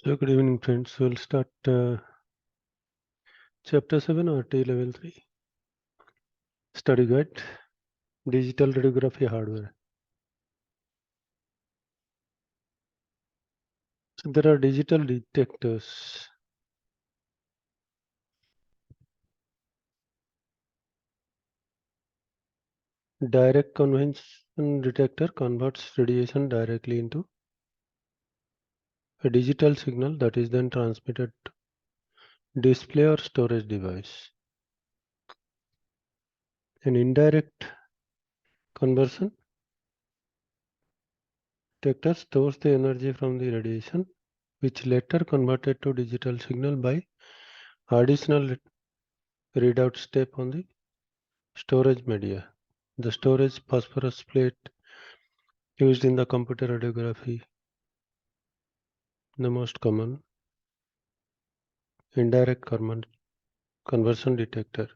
So good evening, friends. We'll start chapter 7 or T level 3 study guide, digital radiography hardware. So there are digital detectors. Direct convection detector converts radiation directly into a digital signal that is then transmitted to display or storage device. An indirect conversion detector stores the energy from the radiation, which later converted to digital signal by additional readout step on the storage media. The storage phosphorus plate used in the computer radiography, the most common indirect conversion detector.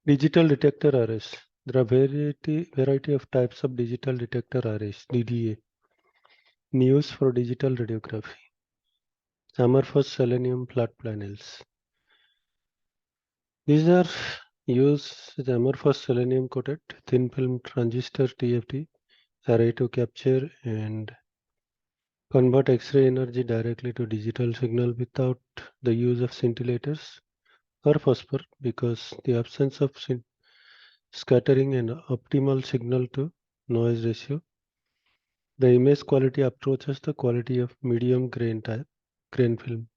Digital detector arrays. There are variety of types of digital detector arrays, DDA, used for digital radiography. Amorphous selenium flat panels. These are used as amorphous selenium coated thin film transistor TFT array to capture and convert X-ray energy directly to digital signal without the use of scintillators or phosphor, because the absence of scattering and optimal signal to noise ratio, the image quality approaches the quality of medium grain film.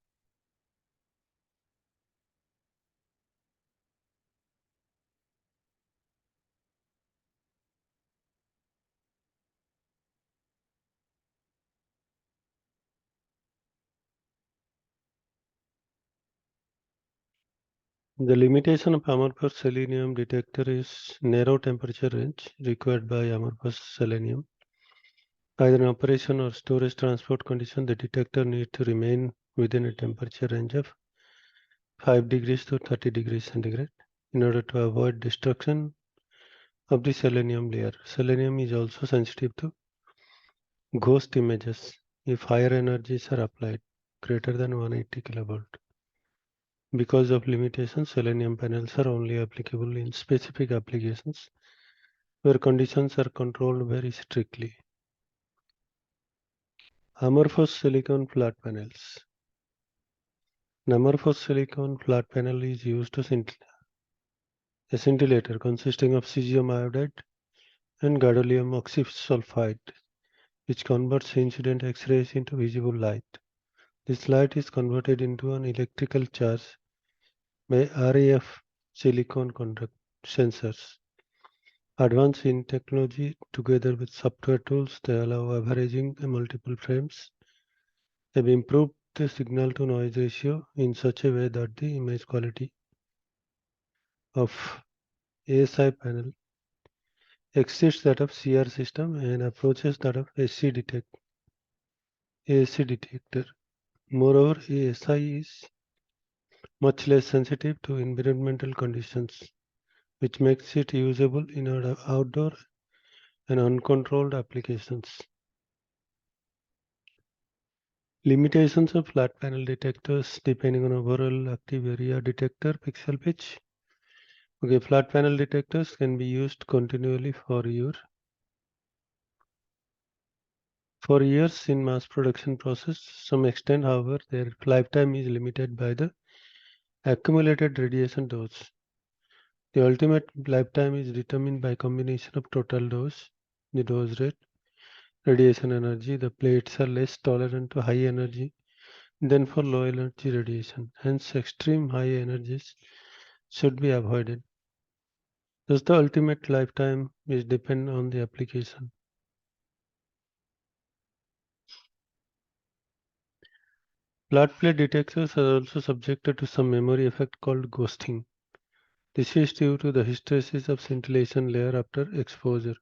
The limitation of amorphous selenium detector is narrow temperature range required by amorphous selenium. Either in operation or storage transport condition, the detector needs to remain within a temperature range of 5 degrees to 30 degrees centigrade in order to avoid destruction of the selenium layer. Selenium is also sensitive to ghost images if higher energies are applied, greater than 180 kilovolt. Because of limitations, selenium panels are only applicable in specific applications where conditions are controlled very strictly. Amorphous silicon flat panels. An amorphous silicon flat panel is used to a scintillator consisting of cesium iodide and gadolinium oxysulfide, which converts incident X-rays into visible light. This light is converted into an electrical charge by RAF silicon conduct sensors. Advanced in technology, together with software tools that allow averaging multiple frames, have improved the signal to noise ratio in such a way that the image quality of ASI panel exceeds that of CR system and approaches that of ASC detector. Moreover, ASI is much less sensitive to environmental conditions, which makes it usable in outdoor and uncontrolled applications. Limitations of flat panel detectors depending on overall active area detector pixel pitch. Okay, flat panel detectors can be used continually for years in mass production process. Some extent, however, their lifetime is limited by the accumulated radiation dose. The ultimate lifetime is determined by combination of total dose, the dose rate, radiation energy. The plates are less tolerant to high energy than for low energy radiation. Hence, extreme high energies should be avoided. Thus, the ultimate lifetime is depend on the application. Flat plate detectors are also subjected to some memory effect called ghosting. This is due to the hysteresis of scintillation layer after exposure.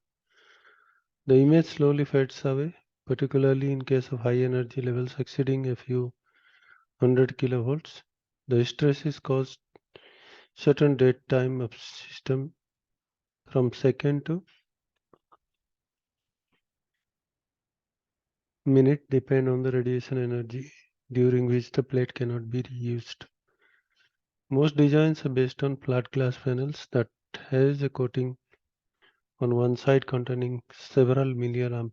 The image slowly fades away particularly in case of high energy levels exceeding a few hundred kilovolts. The stress is caused certain dead time of system from second to minute depend on the radiation energy during which the plate cannot be reused. Most designs are based on flat glass panels that has a coating on one side containing several million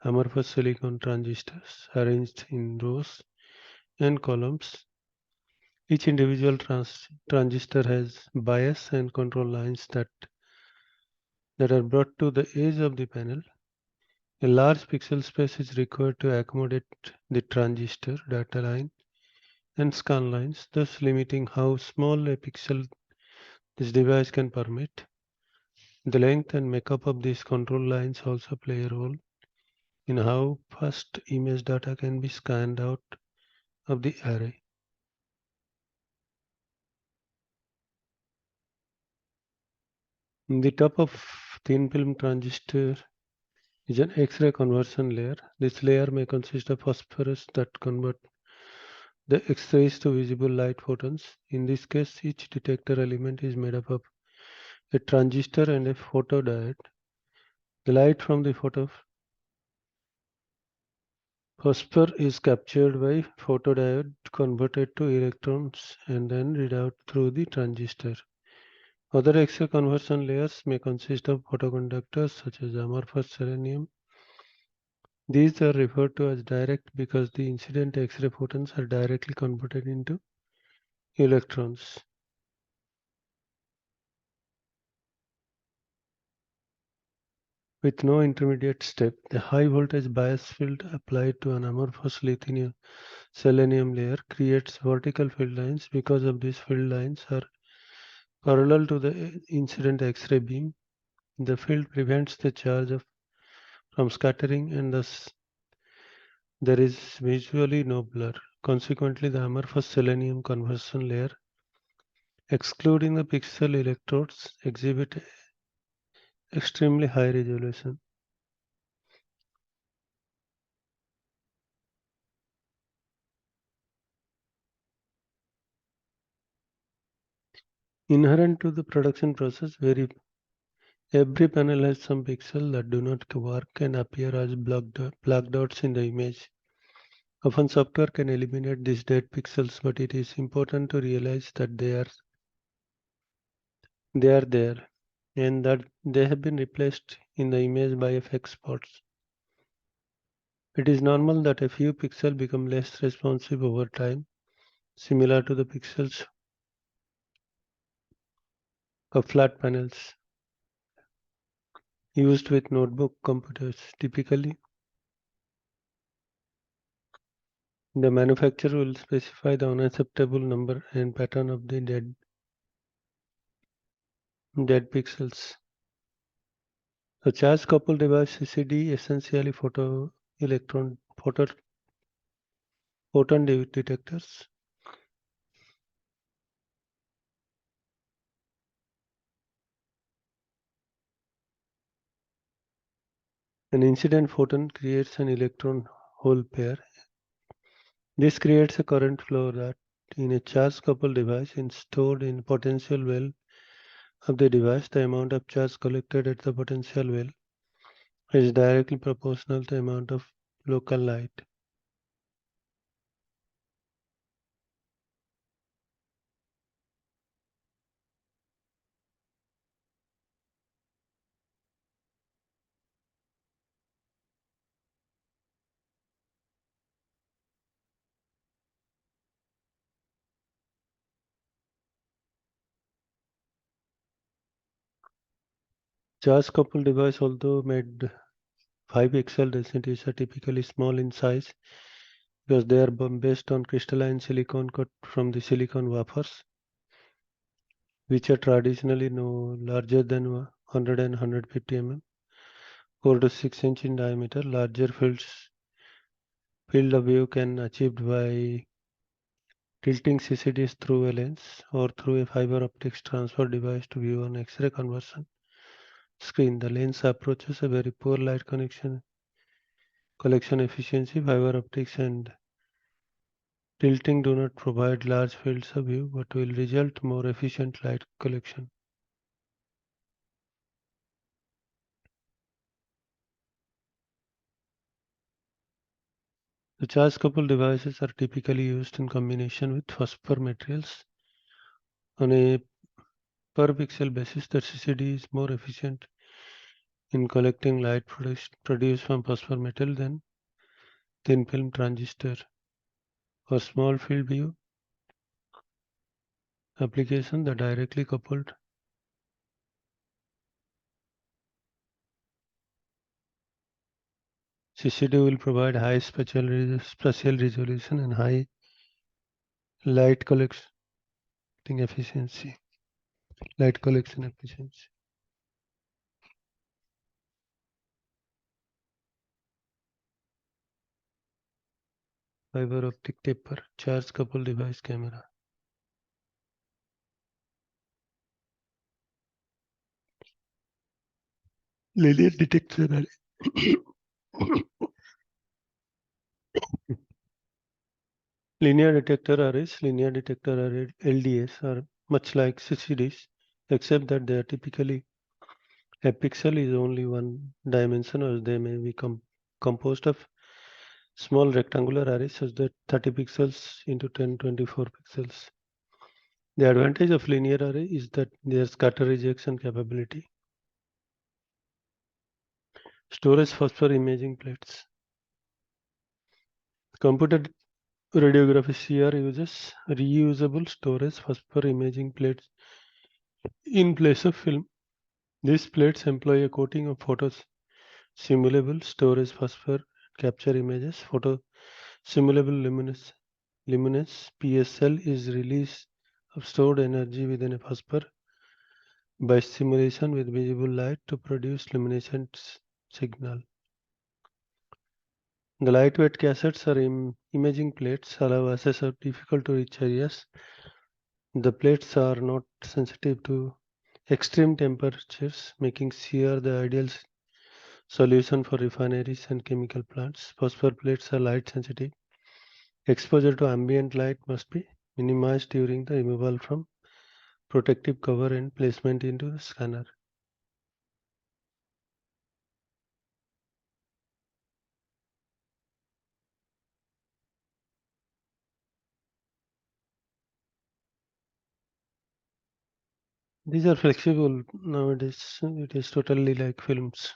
amorphous silicon transistors arranged in rows and columns. Each individual transistor has bias and control lines that are brought to the edge of the panel. A large pixel space is required to accommodate the transistor, data line, and scan lines, thus limiting how small a pixel this device can permit. The length and makeup of these control lines also play a role in how fast image data can be scanned out of the array. In the top of thin film transistor is an X-ray conversion layer. This layer may consist of phosphorus that convert the X-rays to visible light photons. In this case, each detector element is made up of a transistor and a photodiode. The light from the phosphor is captured by photodiode, converted to electrons, and then read out through the transistor. Other X-ray conversion layers may consist of photoconductors such as amorphous selenium. These are referred to as direct because the incident X-ray photons are directly converted into electrons. With no intermediate step, the high voltage bias field applied to an amorphous lithium selenium layer creates vertical field lines. Because of these field lines are parallel to the incident X-ray beam, the field prevents the charge from scattering and thus there is visually no blur. Consequently, the amorphous selenium conversion layer, excluding the pixel electrodes, exhibit extremely high resolution. Inherent to the production process, every panel has some pixels that do not work and appear as black dots in the image. Often software can eliminate these dead pixels, but it is important to realize that they are there and that they have been replaced in the image by FX spots. It is normal that a few pixels become less responsive over time, similar to the pixels of flat panels used with notebook computers. Typically, the manufacturer will specify the unacceptable number and pattern of the dead pixels. The charge coupled device CCD essentially photon detectors. An incident photon creates an electron hole pair. This creates a current flow that in a charge coupled device is stored in potential well of the device. The amount of charge collected at the potential well is directly proportional to the amount of local light. Charge coupled device, although made 5 pixel densities, are typically small in size because they are based on crystalline silicon cut from the silicon wafers, which are traditionally no larger than 100 and 150 mm, 4 to 6 inch in diameter. Larger field of view can achieved by tilting CCDs through a lens or through a fiber optics transfer device to view an X-ray conversion screen. The lens approaches a very poor light collection efficiency. Fiber optics and tilting do not provide large fields of view, but will result more efficient light collection. The charge coupled devices are typically used in combination with phosphor materials. On a per pixel basis, the CCD is more efficient in collecting light produced from phosphor metal than thin film transistor. For small field view application, the directly coupled CCD will provide high spatial resolution and high light collecting efficiency. Light collection efficiency. Fiber optic taper, charge coupled device camera. Linear detector array. Linear detector arrays, linear detector array LDS are much like CCDs, except that they are typically a pixel is only one dimension, or they may be composed of small rectangular arrays such that 30 pixels into 1024 pixels. The advantage of linear array is that their scatter rejection capability. Storage phosphor imaging plates. Computer radiography CR uses reusable storage phosphor imaging plates in place of film. These plates employ a coating of photos simulable storage phosphor capture images. Photo simulable luminance PSL is release of stored energy within a phosphor by stimulation with visible light to produce luminescent signal. The lightweight cassettes or imaging plates allow access of difficult to reach areas. The plates are not sensitive to extreme temperatures, making CR the ideal solution for refineries and chemical plants. Phosphor plates are light sensitive. Exposure to ambient light must be minimized during the removal from protective cover and placement into the scanner. These are flexible nowadays. It is totally like films.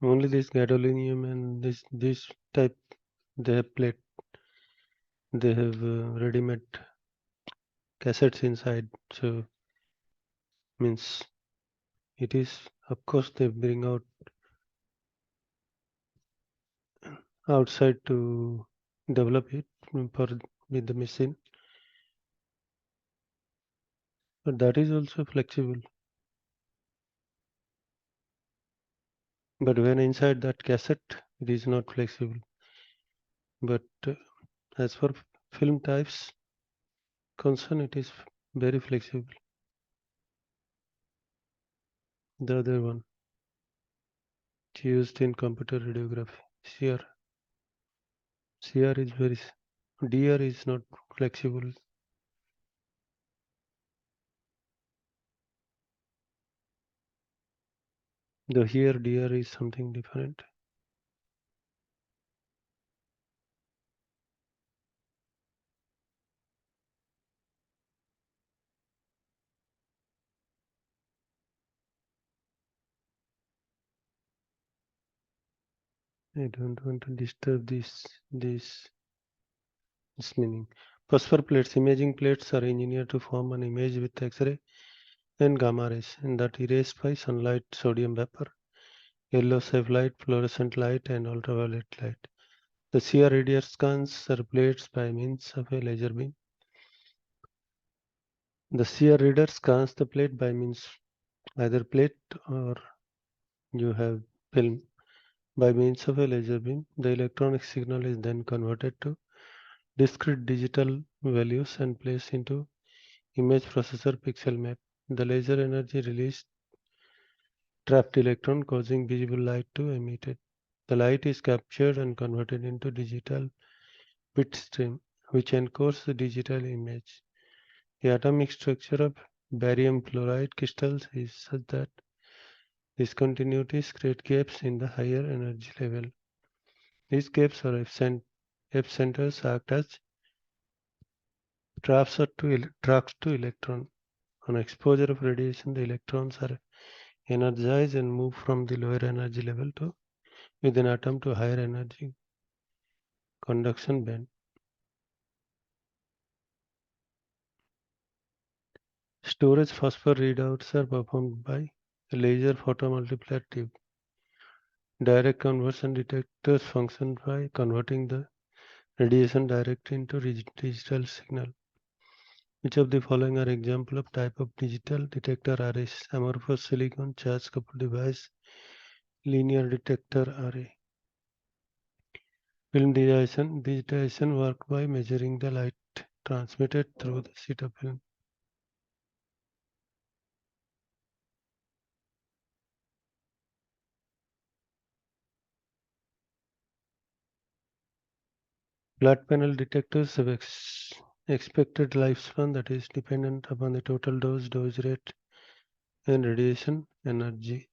Only this gadolinium and this type they have plate. They have ready-made cassettes inside. So means it is, of course they bring out outside to develop it for with the machine, but that is also flexible. But when inside that cassette, it is not flexible. But as for film types concern, it is very flexible. The other one used in computer radiography, CR. CR is very, DR is not flexible. The here DR is something different. I don't want to disturb this meaning. Phosphor plates, imaging plates are engineered to form an image with X-ray and gamma rays, and that erased by sunlight, sodium vapor, yellow safe light, fluorescent light, and ultraviolet light. The CR radar scans are plates by means of a laser beam. The CR reader scans the plate by means either plate or you have film by means of a laser beam. The electronic signal is then converted to discrete digital values and placed into image processor pixel map. The laser energy released trapped electron causing visible light to emit it. The light is captured and converted into digital bit stream, which encodes the digital image. The atomic structure of barium fluoride crystals is such that discontinuities create gaps in the higher energy level. These gaps or epicenters act as traps to electron. On exposure of radiation, the electrons are energized and move from the lower energy level to within atom to higher energy conduction band. Storage phosphor readouts are performed by a laser photomultiplier tube. Direct conversion detectors function by converting the radiation directly into digital signal. Which of the following are example of type of digital detector arrays? Amorphous silicon charge coupled device, linear detector array. Film digitization work by measuring the light transmitted through the sheet of film. Flat panel detectors have expected lifespan that is dependent upon the total dose rate, and radiation energy.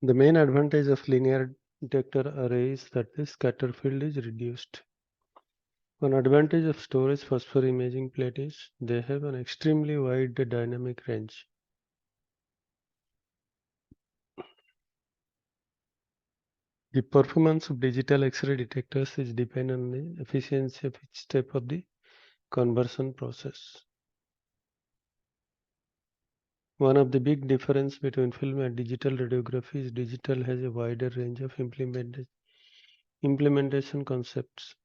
The main advantage of linear detector array is that the scatter field is reduced. One advantage of storage phosphor imaging plate is they have an extremely wide dynamic range. The performance of digital X-ray detectors is dependent on the efficiency of each step of the conversion process. One of the big difference between film and digital radiography is digital has a wider range of implementation concepts.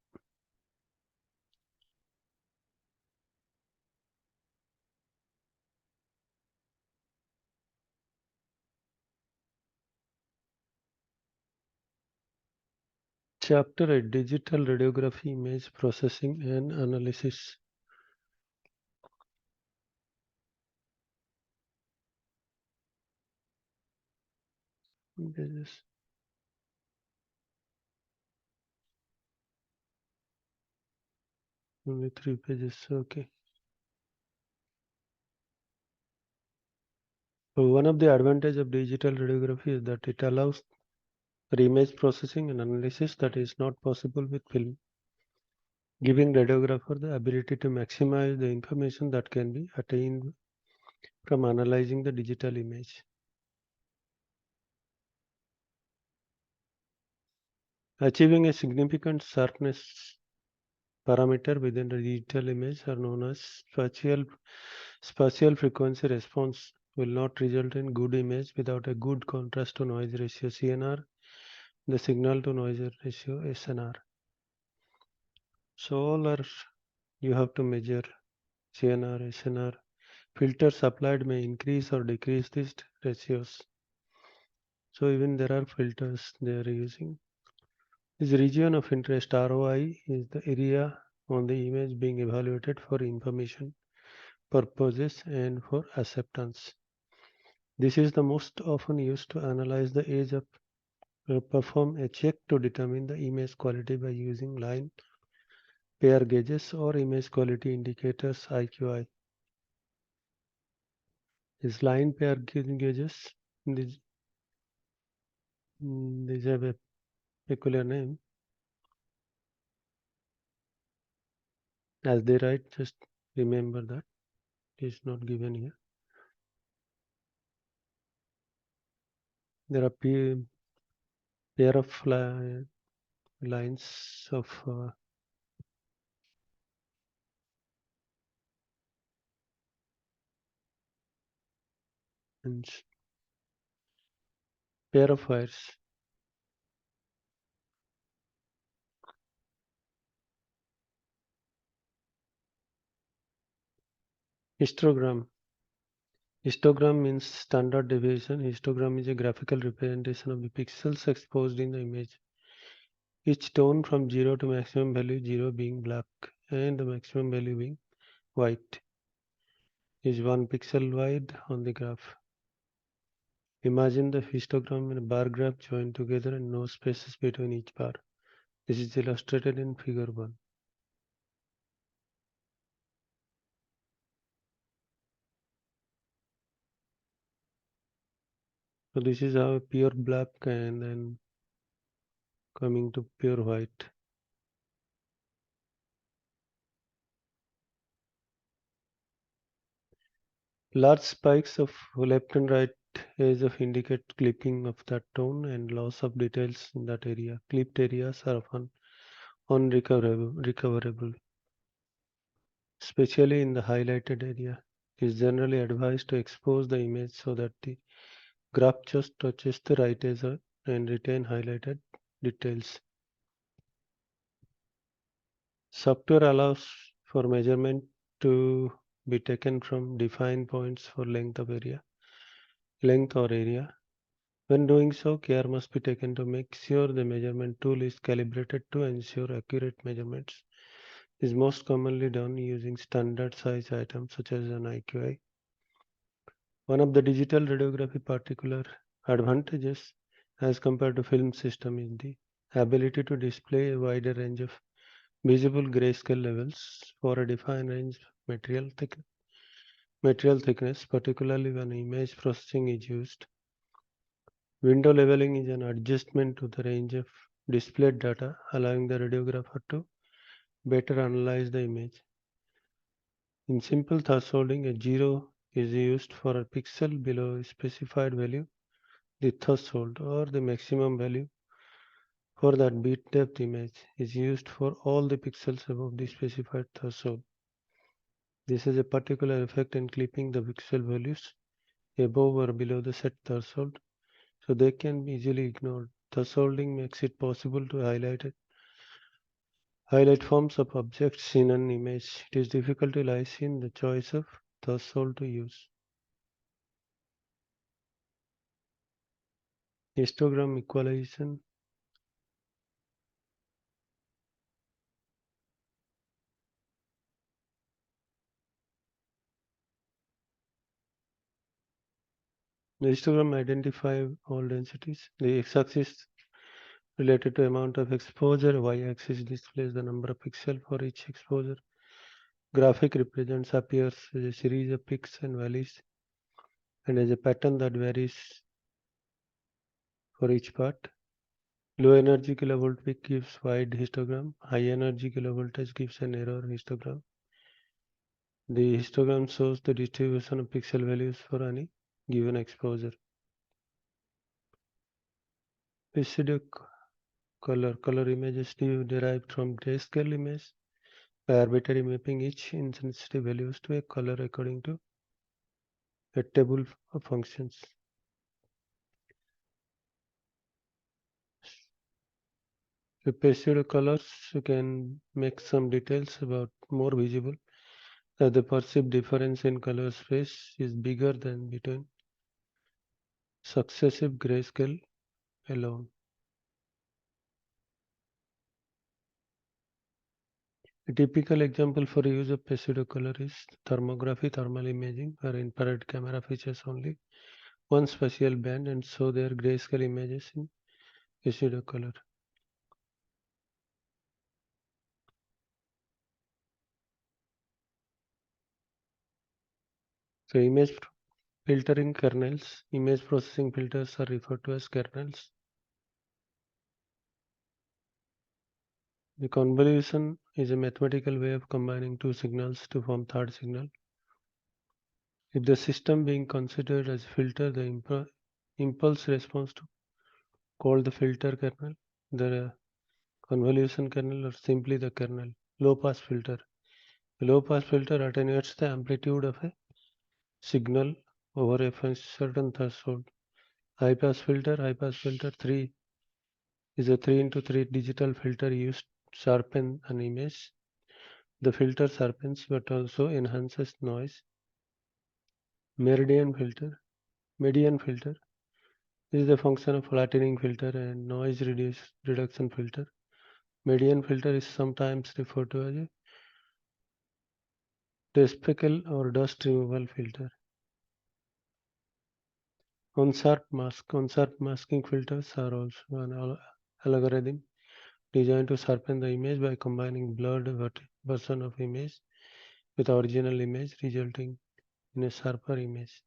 Chapter 8: Digital Radiography Image Processing and Analysis. Pages. Only 3 pages, okay. So one of the advantages of digital radiography is that it allows for image processing and analysis that is not possible with film, giving radiographer the ability to maximize the information that can be attained from analyzing the digital image. Achieving a significant sharpness parameter within the digital image are known as spatial frequency response will not result in good image without a good contrast to noise ratio CNR, the signal to noise ratio SNR. So all are you have to measure CNR, SNR. Filters applied may increase or decrease these ratios. So even there are filters they are using. This region of interest ROI is the area on the image being evaluated for information purposes and for acceptance. This is the most often used to analyze the age of perform a check to determine the image quality by using line pair gauges or image quality indicators IQI. These line pair gauges, these have a peculiar name. As they write, just remember that it is not given here. There are pair of lines of pair of wires. Histogram. Histogram means standard deviation. Histogram is a graphical representation of the pixels exposed in the image. Each tone from 0 to maximum value, 0 being black and the maximum value being white, is 1 pixel wide on the graph. Imagine the histogram and a bar graph joined together and no spaces between each bar. This is illustrated in figure 1. So this is how pure black and then coming to pure white. Large spikes of left and right edge of indicate clipping of that tone and loss of details in that area. Clipped areas are often unrecoverable, especially in the highlighted area. It is generally advised to expose the image so that the graph just touches the right edge and retain highlighted details. Software allows for measurement to be taken from defined points for length or area. When doing so, care must be taken to make sure the measurement tool is calibrated to ensure accurate measurements. This is most commonly done using standard size items such as an IQI. One of the digital radiography particular advantages as compared to film system is the ability to display a wider range of visible grayscale levels for a defined range of material thickness, particularly when image processing is used. Window leveling is an adjustment to the range of displayed data, allowing the radiographer to better analyze the image. In simple thresholding, a 0 is used for a pixel below a specified value, the threshold or the maximum value for that bit depth image is used for all the pixels above the specified threshold. This has a particular effect in clipping the pixel values above or below the set threshold, so they can be easily ignored. Thresholding makes it possible to highlight forms of objects in an image. It is difficult to lies in the choice of threshold to use. Histogram equalization. The histogram identify all densities. The x-axis related to amount of exposure, y-axis displays the number of pixels for each exposure. Graphic represents appears as a series of peaks and valleys and as a pattern that varies for each part. Low energy kilovolt peak gives wide histogram. High energy kilovoltage gives a narrow histogram. The histogram shows the distribution of pixel values for any given exposure. Color images derived from grayscale image by arbitrarily mapping each intensity values to a color according to a table of functions. The pseudo colors can make some details about more visible, that the perceived difference in color space is bigger than between successive grayscale alone. A typical example for use of pseudocolor is thermography, thermal imaging, where infrared camera features only one spatial band and show their grayscale images in pseudocolor. So image filtering kernels, image processing filters are referred to as kernels. The convolution is a mathematical way of combining two signals to form third signal. If the system being considered as filter, the impulse response to called the filter kernel, the convolution kernel, or simply the kernel. Low pass filter. The low pass filter attenuates the amplitude of a signal over a certain threshold. High pass filter 3 is a 3 into 3 digital filter used to sharpen an image. The filter sharpens but also enhances noise. Meridian filter. Median filter. This is the function of flattening filter and noise reduction filter. Median filter is sometimes referred to as a speckle or dust removal filter. On-sharp masking filters are also an algorithm designed to sharpen the image by combining blurred version of image with original image, resulting in a sharper image.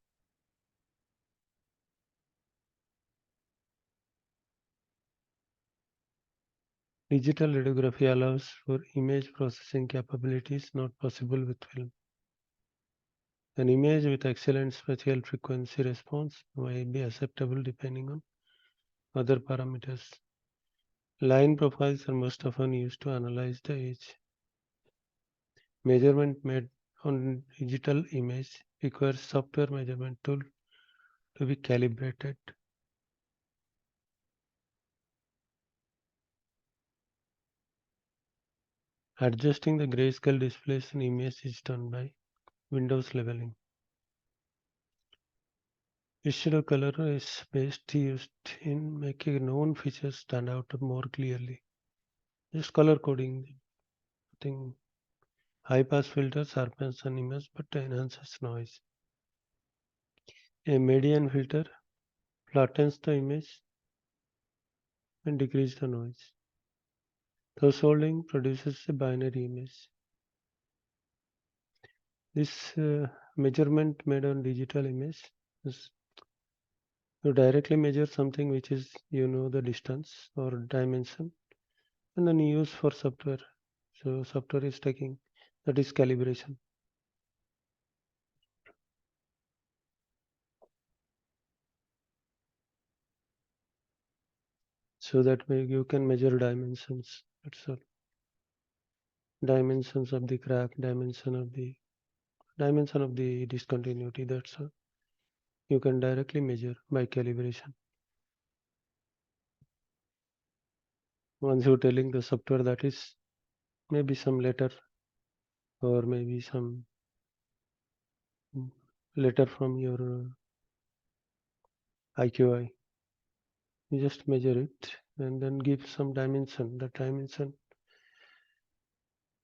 Digital radiography allows for image processing capabilities not possible with film. An image with excellent spatial frequency response may be acceptable depending on other parameters. Line profiles are most often used to analyze the edge. Measurement made on digital image requires software measurement tool to be calibrated. Adjusting the grayscale displays in image is done by Windows leveling. Shadow color is best used in making known features stand out more clearly. Just color coding. I think high pass filter sharpens an image but enhances noise. A median filter flattens the image and decreases the noise. Thresholding produces a binary image. This measurement made on digital image is you directly measure something which is the distance or dimension and then you use for software. So software is taking that is calibration. So that way you can measure dimensions. That's all. Dimensions of the crack, dimension of the discontinuity. That's all. You can directly measure by calibration. Once you're telling the software that is maybe some letter or maybe some letter from your IQI. You just measure it and then give some dimension. The dimension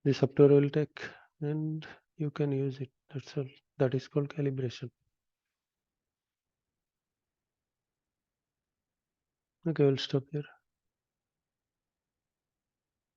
the software will take and you can use it. That's all. That is called calibration. Okay, we'll stop here.